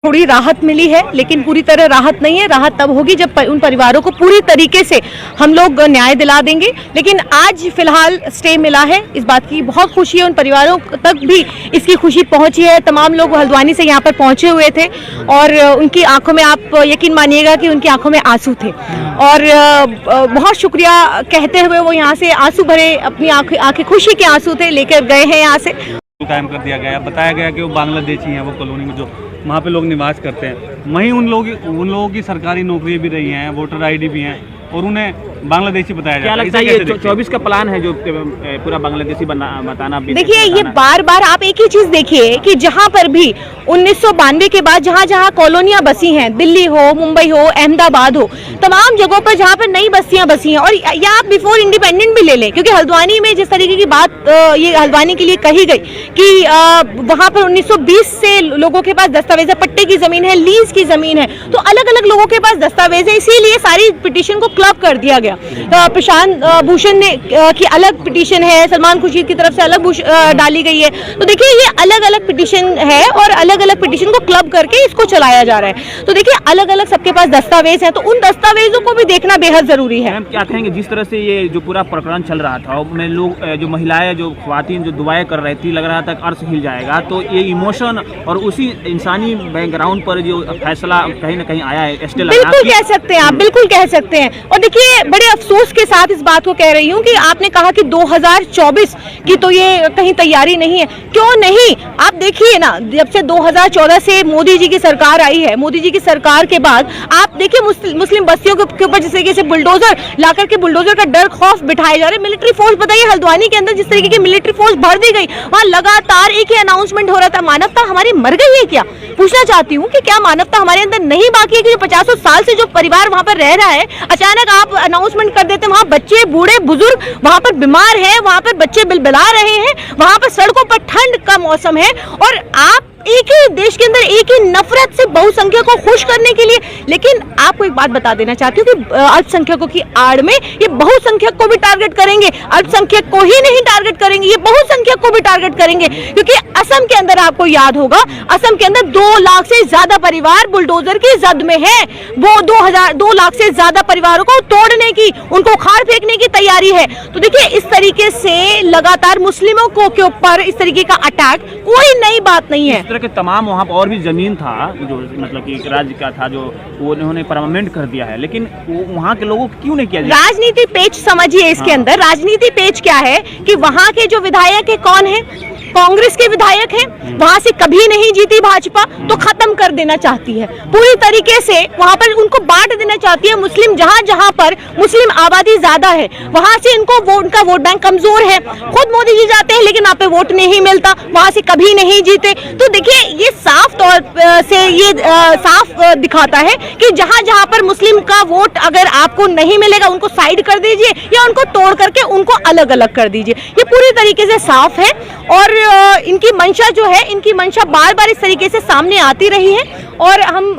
थोड़ी राहत मिली है, लेकिन पूरी तरह राहत नहीं है। राहत तब होगी जब उन परिवारों को पूरी तरीके से हम लोग न्याय दिला देंगे। लेकिन आज फिलहाल स्टे मिला है, इस बात की बहुत खुशी है। उन परिवारों तक भी इसकी खुशी पहुंची है। तमाम लोग हल्द्वानी से यहाँ पर पहुंचे हुए थे और उनकी आंखों में, आप यकीन मानिएगा कि उनकी आंखों में आंसू थे और बहुत शुक्रिया कहते हुए वो यहाँ से आंसू भरे, अपनी आंखें खुशी के आंसू थे, लेकर गए हैं यहाँ से। कायम कर दिया गया, बताया गया कि वो बांग्लादेशी हैं, वो कॉलोनी में जो वहाँ पे लोग निवास करते हैं, वहीं उन लोगों की सरकारी नौकरी भी रही हैं, वोटर आईडी भी हैं और उन्हें बांग्लादेशी बताया क्या लगता है ये 24 का प्लान है जो पूरा बांग्लादेशी बताना? देखिए, ये बार बार आप एक ही चीज देखिए कि जहाँ पर भी 1992 के बाद जहाँ जहाँ कॉलोनियां बसी हैं, दिल्ली हो, मुंबई हो, अहमदाबाद हो, तमाम जगहों पर जहाँ पर नई बस्तियां बसी हैं, और या आप बिफोर इंडिपेंडेंट भी ले लें, क्योंकि हल्द्वानी में जिस तरीके की बात ये हल्द्वानी के लिए कही गई कि वहाँ पर 1920 से लोगों के पास दस्तावेज है, पट्टे की जमीन है, लीज की जमीन है, तो अलग अलग लोगों के पास दस्तावेज है, इसीलिए सारी पिटीशन को क्लब कर दिया गया। प्रशांत भूषण ने की अलग पिटीशन है, सलमान खुर्शीद की तरफ से अलग डाली गई है। तो देखिए, ये अलग अलग पिटीशन है और अलग अलग पिटीशन को क्लब करके इसको चलाया जा रहा है। तो देखिए, अलग अलग सबके पास दस्तावेज हैं, तो उन दस्तावेजों को भी देखना बेहद जरूरी है। क्या कहेंगे, जिस तरह से ये जो पूरा प्रकरण चल रहा था, उसमें लोग, जो महिलाएं, जो ख्वातीन जो दुआएं कर रही थी, लग रहा था अर्श हिल जाएगा, तो ये इमोशन और उसी इंसानी बैकग्राउंड पर जो फैसला कहीं ना कहीं आया है, बिल्कुल कह सकते हैं आप, बिल्कुल कह सकते हैं। और देखिए, बड़े अफसोस के साथ इस बात को कह रही हूँ कि आपने कहा कि 2024 की तो ये कहीं तैयारी नहीं है। क्यों नहीं? आप देखिए ना, जब से 2014 से मोदी जी की सरकार आई है, मोदी जी की सरकार के बाद आप देखिए मुस्लिम बस्तियों के ऊपर जिस तरीके से बुलडोजर लाकर के बुलडोजर का डर खौफ बिठाए जा रहे। मिलिट्री फोर्स, बताइए, हल्द्वानी के अंदर जिस तरीके की मिलिट्री फोर्स भर दी गई, वहाँ लगातार एक ही अनाउंसमेंट हो रहा था। मानवता हमारी मर गई है क्या? पूछना चाहती हूँ कि क्या मानवता हमारे अंदर नहीं बाकी है कि जो 50 साल से जो परिवार वहाँ पर रह रहा है, अचानक आप अनाउंसमेंट कर देते हैं, वहाँ बच्चे, बूढ़े, बुजुर्ग वहाँ पर बीमार हैं, वहाँ पर बच्चे बिलबिला रहे हैं, वहाँ पर सड़कों पर ठंड का मौसम है, और आप एक ही देश के अंदर एक ही नफरत से बहुसंख्यक को खुश करने के लिए। लेकिन आपको एक बात बता देना चाहती हूँ कि अल्पसंख्यकों की आड़ में ये बहुसंख्यक को भी टारगेट करेंगे, अल्पसंख्यक को ही नहीं टारगेट करेंगे, ये बहुसंख्यक को भी टारगेट करेंगे। क्योंकि असम के अंदर, आपको याद होगा, असम के अंदर 2 लाख से ज्यादा परिवार बुलडोजर की जद में है। वो 2 लाख से ज्यादा परिवारों को तोड़ने की, उनको उखाड़ फेंकने की तैयारी है। तो देखिए, इस तरीके से लगातार मुस्लिमों को के ऊपर इस तरीके का अटैक कोई नई बात नहीं है। के तमाम वहाँ पर और भी जमीन था जो मतलब कि राज्य का था, जो वो उन्होंने परमानेंट कर दिया है, लेकिन वहाँ के लोगों को क्यों नहीं किया? राजनीति पेच समझिए इसके अंदर। राजनीति पेच क्या है कि वहाँ के जो विधायक है, कौन है? कांग्रेस के विधायक हैं, वहां से कभी नहीं जीती भाजपा, तो खत्म कर देना चाहती है पूरी तरीके से, वहां पर उनको बांट देना चाहती है। मुस्लिम जहां जहां पर मुस्लिम आबादी ज्यादा है, वहां से इनको उनका वोट बैंक कमजोर है। खुद मोदी जी जाते हैं, लेकिन वहां पे वोट नहीं मिलता, वहां से कभी नहीं जीते। तो देखिए, ये साफ तौर से ये साफ दिखाता है कि जहां जहां पर मुस्लिम का वोट अगर आपको नहीं मिलेगा, उनको साइड कर दीजिए या उनको तोड़ करके उनको अलग अलग कर दीजिए। ये पूरी तरीके से साफ है और इनकी मंशा जो है, इनकी मंशा बार बार इस तरीके से सामने आती रही है और हम